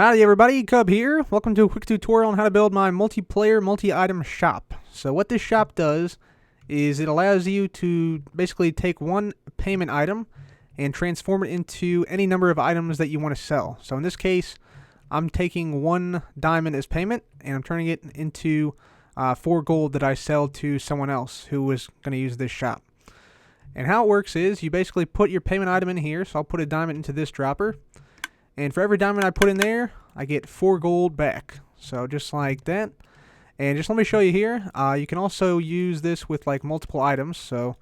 Howdy everybody, Cub here. Welcome to a quick tutorial on how to build my multiplayer multi-item shop. So what this shop does is it allows you to basically take one payment item and transform it into any number of items that you want to sell. So in this case, I'm taking 1 diamond as payment and I'm turning it into 4 gold that I sell to someone else who is going to use this shop. And how it works is you basically put your payment item in here. So I'll put a diamond into this dropper. And for every diamond I put in there, I get 4 gold back. So just like that. And just let me show you here. You can also use this with like multiple items. So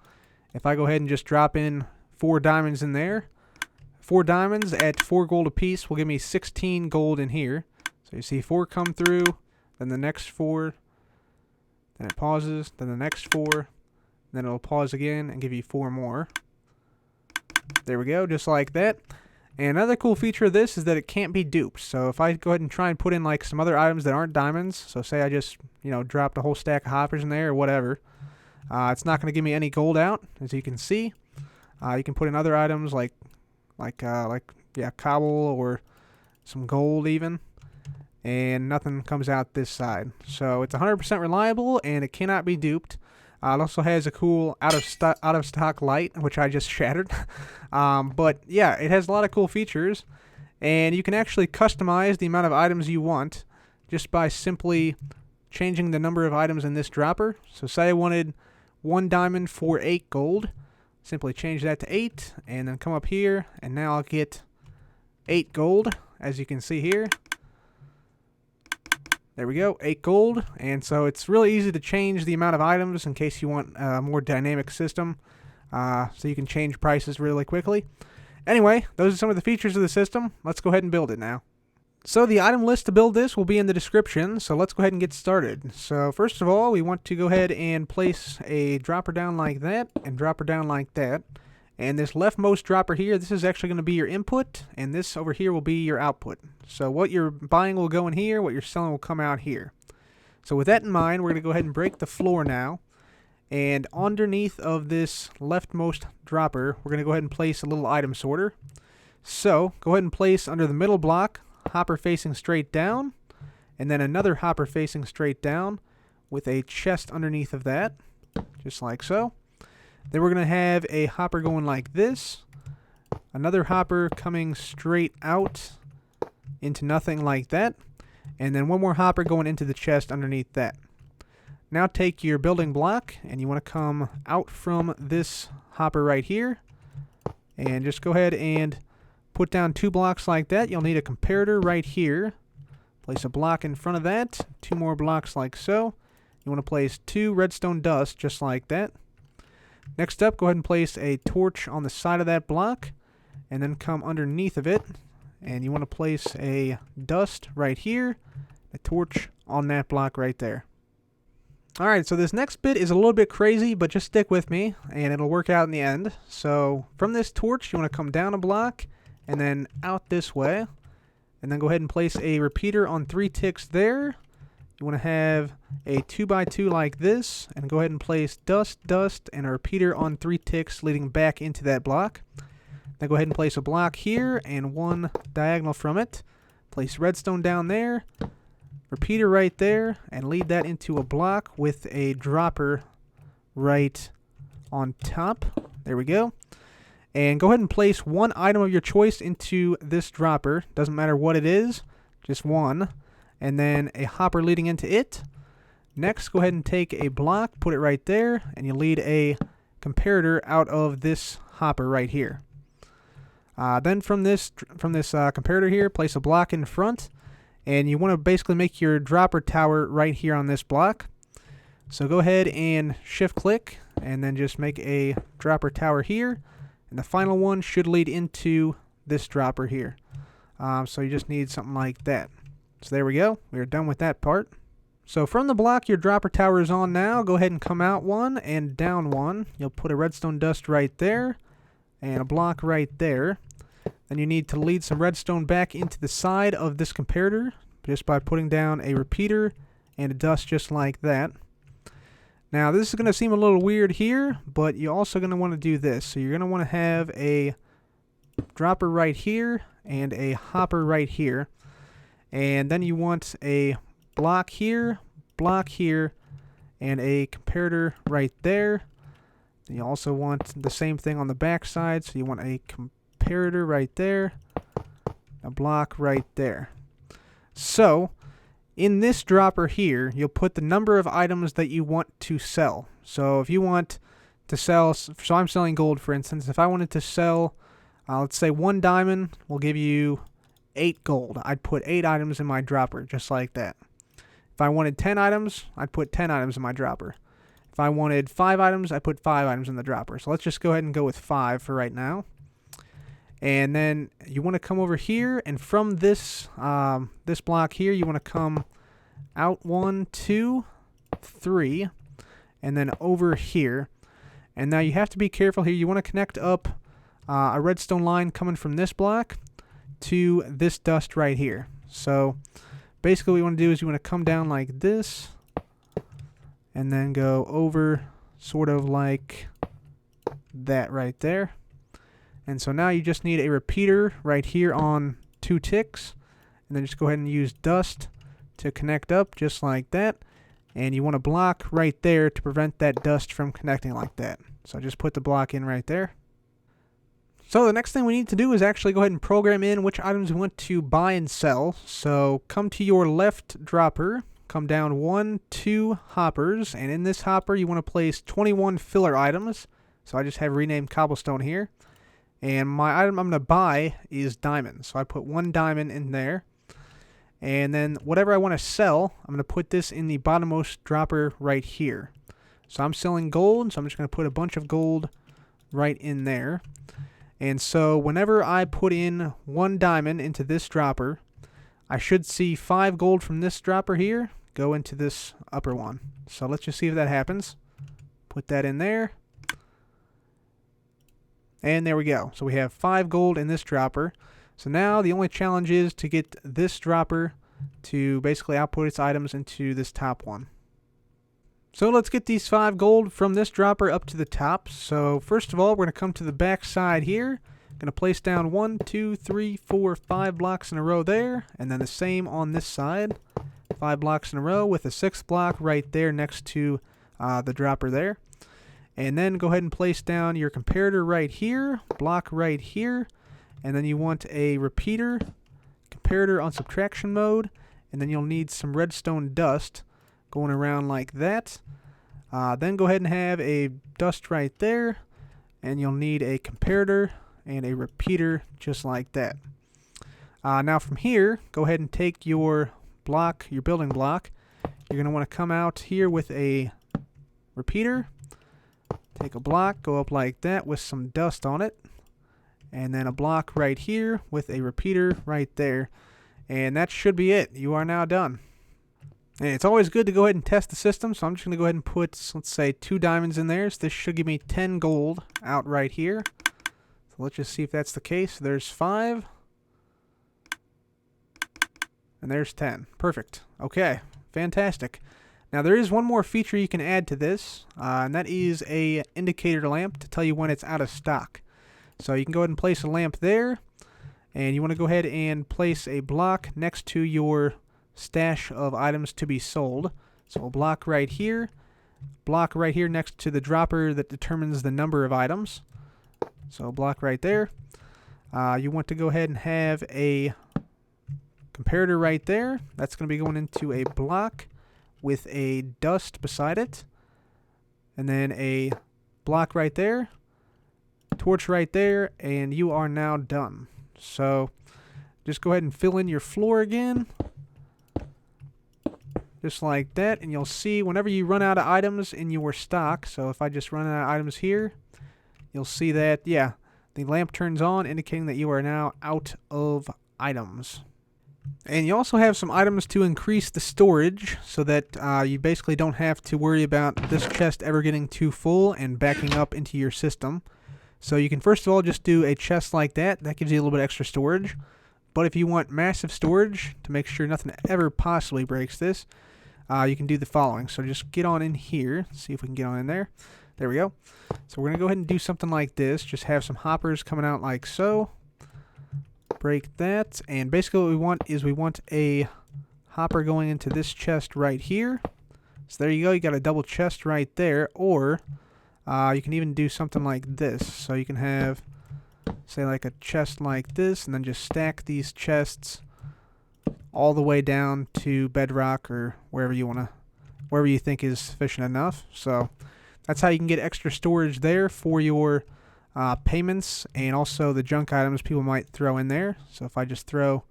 if I go ahead and just drop in 4 diamonds in there, 4 diamonds at 4 gold apiece will give me 16 gold in here. So you see 4 come through, then the next 4, then it pauses, then the next 4, then it'll pause again and give you 4 more. There we go, just like that. And another cool feature of this is that it can't be duped. So if I go ahead and try and put in like some other items that aren't diamonds, so say I just, dropped a whole stack of hoppers in there or whatever, it's not going to give me any gold out, as you can see. You can put in other items like cobble or some gold even, and nothing comes out this side. So it's 100% reliable and it cannot be duped. It also has a cool out of stock light, which I just shattered. But yeah, it has a lot of cool features, and you can actually customize the amount of items you want just by simply changing the number of items in this dropper. So say I wanted 1 diamond for 8 gold, simply change that to 8, and then come up here, and now I'll get 8 gold, as you can see here. There we go, 8 gold, and so it's really easy to change the amount of items in case you want a more dynamic system, so you can change prices really quickly. Anyway, those are some of the features of the system. Let's go ahead and build it now. So the item list to build this will be in the description, so let's go ahead and get started. So first of all, we want to go ahead and place a dropper down like that, and dropper down like that. And this leftmost dropper here, this is actually going to be your input, and this over here will be your output. So what you're buying will go in here, what you're selling will come out here. So with that in mind, we're going to go ahead and break the floor now. And underneath of this leftmost dropper, we're going to go ahead and place a little item sorter. So go ahead and place under the middle block, hopper facing straight down, and then another hopper facing straight down with a chest underneath of that, just like so. Then we're going to have a hopper going like this, another hopper coming straight out into nothing like that, and then one more hopper going into the chest underneath that. Now take your building block, and you want to come out from this hopper right here, and just go ahead and put down 2 blocks like that. You'll need a comparator right here. Place a block in front of that, 2 more blocks like so. You want to place 2 redstone dust just like that. Next up, go ahead and place a torch on the side of that block, and then come underneath of it, and you want to place a dust right here, a torch on that block right there. Alright, so this next bit is a little bit crazy, but just stick with me, and it'll work out in the end. So from this torch, you want to come down a block, and then out this way, and then go ahead and place a repeater on 3 ticks there. You want to have a 2x2 like this, and go ahead and place dust, dust, and a repeater on 3 ticks leading back into that block. Then go ahead and place a block here, and 1 diagonal from it. Place redstone down there, repeater right there, and lead that into a block with a dropper right on top. There we go. And go ahead and place 1 item of your choice into this dropper. Doesn't matter what it is, just 1. And then a hopper leading into it. Next, go ahead and take a block, put it right there, and you lead a comparator out of this hopper right here. Then from this comparator here, place a block in front, and you want to basically make your dropper tower right here on this block. So go ahead and shift click, and then just make a dropper tower here, and the final one should lead into this dropper here. So you just need something like that. So there we go. We are done with that part. So from the block your dropper tower is on now, go ahead and come out 1 and down 1. You'll put a redstone dust right there and a block right there. Then you need to lead some redstone back into the side of this comparator just by putting down a repeater and a dust just like that. Now this is going to seem a little weird here, but you're also going to want to do this. So you're going to want to have a dropper right here and a hopper right here. And then you want a block here, and a comparator right there. And you also want the same thing on the back side, so you want a comparator right there, a block right there. So in this dropper here, you'll put the number of items that you want to sell. So if you want to sell, so I'm selling gold, for instance. If I wanted to sell, let's say 1 diamond will give you 8 gold. I'd put 8 items in my dropper, just like that. If I wanted 10 items, I'd put 10 items in my dropper. If I wanted 5 items, I'd put 5 items in the dropper. So let's just go ahead and go with 5 for right now. And then you want to come over here, and from this this block here, you want to come out 1, 2, 3, and then over here. And now you have to be careful here. You want to connect up a redstone line coming from this block to this dust right here. So basically what you want to do is you want to come down like this and then go over sort of like that right there. And so now you just need a repeater right here on 2 ticks, and then just go ahead and use dust to connect up just like that. And you want a block right there to prevent that dust from connecting like that. So just put the block in right there. So the next thing we need to do is actually go ahead and program in which items we want to buy and sell. So come to your left dropper, come down 1, 2 hoppers, and in this hopper you want to place 21 filler items. So I just have renamed cobblestone here. And my item I'm going to buy is diamonds. So I put 1 diamond in there. And then whatever I want to sell, I'm going to put this in the bottommost dropper right here. So I'm selling gold, so I'm just going to put a bunch of gold right in there. And so whenever I put in 1 diamond into this dropper, I should see 5 gold from this dropper here go into this upper one. So let's just see if that happens. Put that in there. And there we go. So we have 5 gold in this dropper. So now the only challenge is to get this dropper to basically output its items into this top one. So let's get these 5 gold from this dropper up to the top. So first of all, we're going to come to the back side here. Going to place down 1, 2, 3, 4, 5 blocks in a row there. And then the same on this side. 5 blocks in a row with a 6th block right there next to the dropper there. And then go ahead and place down your comparator right here, block right here, and then you want a repeater, comparator on subtraction mode, and then you'll need some redstone dust going around like that. Then go ahead and have a dust right there, and you'll need a comparator and a repeater just like that. Now from here, go ahead and take your block, your building block. You're going to want to come out here with a repeater. Take a block, go up like that with some dust on it, and then a block right here with a repeater right there. And that should be it. You are now done. And it's always good to go ahead and test the system, so I'm just going to go ahead and put, let's say, 2 diamonds in there. So this should give me 10 gold out right here. So let's just see if that's the case. There's 5. And there's 10. Perfect. Okay, fantastic. Now there is one more feature you can add to this, and that is a indicator lamp to tell you when it's out of stock. So you can go ahead and place a lamp there, and you want to go ahead and place a block next to your stash of items to be sold. So a block right here next to the dropper that determines the number of items. So a block right there. You want to go ahead and have a comparator right there. That's going to be going into a block with a dust beside it, and then a block right there, torch right there, and you are now done. So just go ahead and fill in your floor again, just like that, and you'll see whenever you run out of items in your stock, so if I just run out of items here, you'll see that, yeah, the lamp turns on, indicating that you are now out of items. And you also have some items to increase the storage so that you basically don't have to worry about this chest ever getting too full and backing up into your system. So you can first of all just do a chest like that. That gives you a little bit extra storage. But if you want massive storage to make sure nothing ever possibly breaks this, you can do the following. So just get on in here. See if we can get on in there. There we go. So we're going to go ahead and do something like this. Just have some hoppers coming out like so. break that, and basically what we want is we want a hopper going into this chest right here. So there you go, you got a double chest right there, or you can even do something like this. So you can have, say, like a chest like this, and then just stack these chests all the way down to bedrock or wherever you think is sufficient enough. So that's how you can get extra storage there for your payments and also the junk items people might throw in there. So if I just throw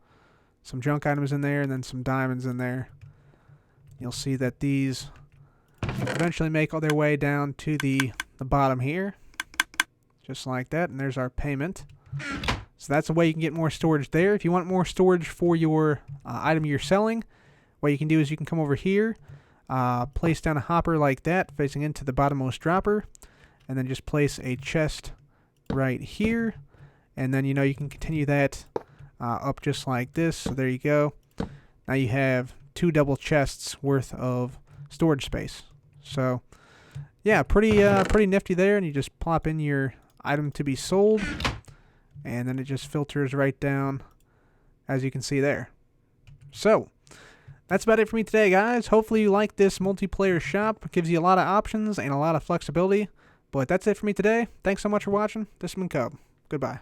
some junk items in there and then some diamonds in there, you'll see that these eventually make all their way down to the bottom here, just like that, and there's our payment. So that's a way you can get more storage there. If you want more storage for your item you're selling, what you can do is you can come over here, place down a hopper like that facing into the bottommost dropper, and then just place a chest right here, and then you can continue that up just like this. So there you go. Now you have 2 double chests worth of storage space. So yeah, pretty nifty there, and you just plop in your item to be sold, and then it just filters right down, as you can see there. So that's about it for me today, guys. Hopefully you like this multiplayer shop. It gives you a lot of options and a lot of flexibility. But that's it for me today. Thanks so much for watching. This has been Cub. Goodbye.